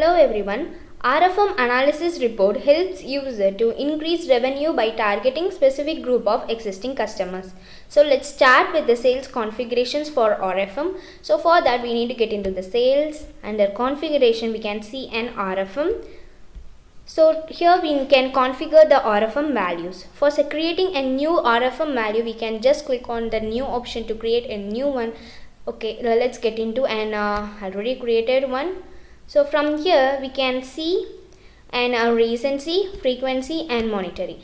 Hello everyone. RFM analysis report helps user to increase revenue by targeting specific group of existing customers. So let's start with the sales configurations for RFM. So for that we need to get into the sales. Under configuration we can see an RFM. So here we can configure the RFM values. For creating a new RFM value, we can just click on the new option to create a new one. Okay, let's get into an already created one. So from here we can see an recency, frequency and monetary.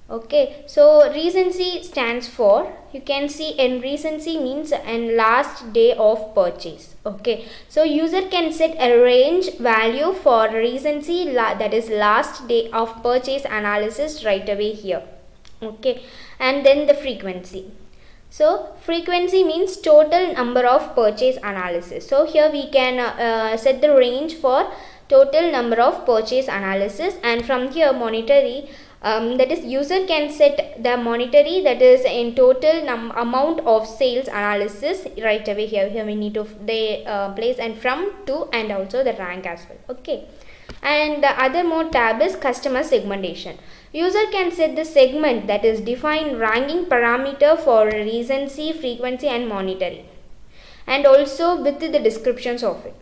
Okay, so recency stands for, you can see in recency means an last day of purchase. Okay, so user can set a range value for recency, that is last day of purchase analysis right away here. Okay, and then the frequency. So frequency means total number of purchase analysis. So here we can set the range for total number of purchase analysis, and from here monetary, that is user can set the monetary, that is in total amount of sales analysis right away here. Here we need to place and from to and also the rank as well. Okay, and the other more tab is customer segmentation. User can set the segment, that is define ranking parameter for recency, frequency and monetary, and also with the descriptions of it.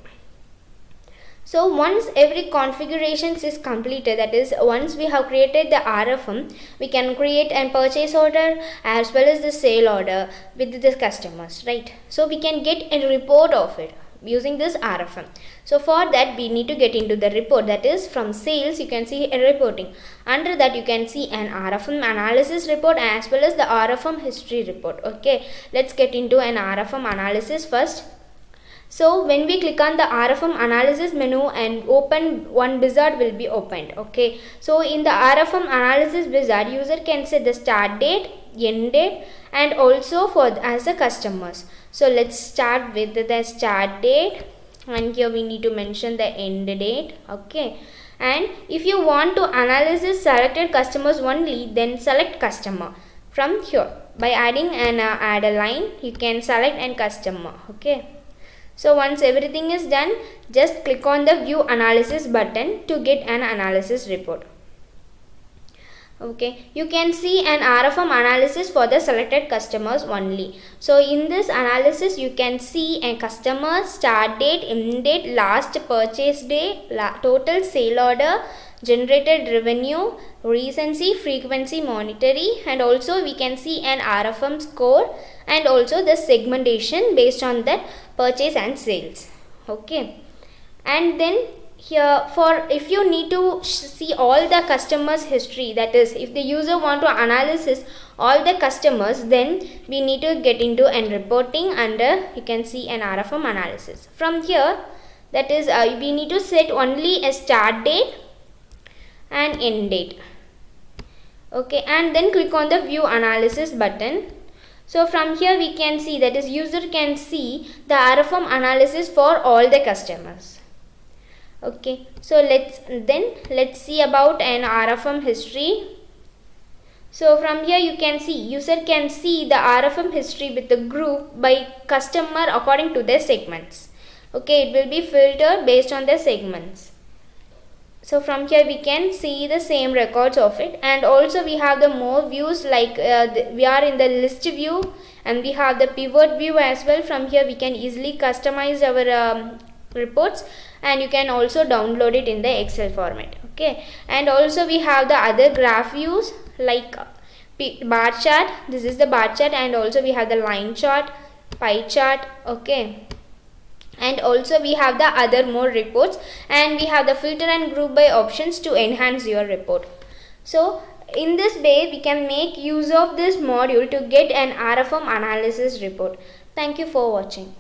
So once every configuration is completed, that is once we have created the RFM, we can create a purchase order as well as the sale order with the customers, right? So we can get a report of it using this RFM. So for that we need to get into the report, that is from sales you can see a reporting. Under that you can see an RFM analysis report as well as the RFM history report. Okay, let's get into an RFM analysis first. So when we click on the RFM analysis menu and open, one wizard will be opened. Okay, so in the RFM analysis wizard, user can set the start date, end date and also for as a customers. So let's start with the start date, and here we need to mention the end date. Okay, and if you want to analyze selected customers only, then select customer. From here by adding an add a line, you can select an customer. Okay, so once everything is done, just click on the view analysis button to get an analysis report. Okay, you can see an RFM analysis for the selected customers only. So in this analysis you can see a customer, start date, end date, last purchase day, total sale order, generated revenue, recency, frequency, monetary, and also we can see an RFM score and also the segmentation based on that purchase and sales. Okay, and then here for if you need to see all the customers history, that is if the user want to analysis all the customers, then we need to get into an reporting. Under you can see an RFM analysis. From here, that is we need to set only a start date and end date. Okay, and then click on the view analysis button. So from here we can see, that is user can see the RFM analysis for all the customers. Okay, so let's see about an RFM history. So from here you can see user can see the RFM history with the group by customer according to their segments. Okay, it will be filtered based on the segments. So from here we can see the same records of it, and also we have the more views, like we are in the list view and we have the pivot view as well. From here we can easily customize our reports, and you can also download it in the Excel format. Okay, and also we have the other graph views like bar chart. This is the bar chart, and also we have the line chart, pie chart. Okay, and also we have the other more reports, and we have the filter and group by options to enhance your report. So in this way we can make use of this module to get an RFM analysis report. Thank you for watching.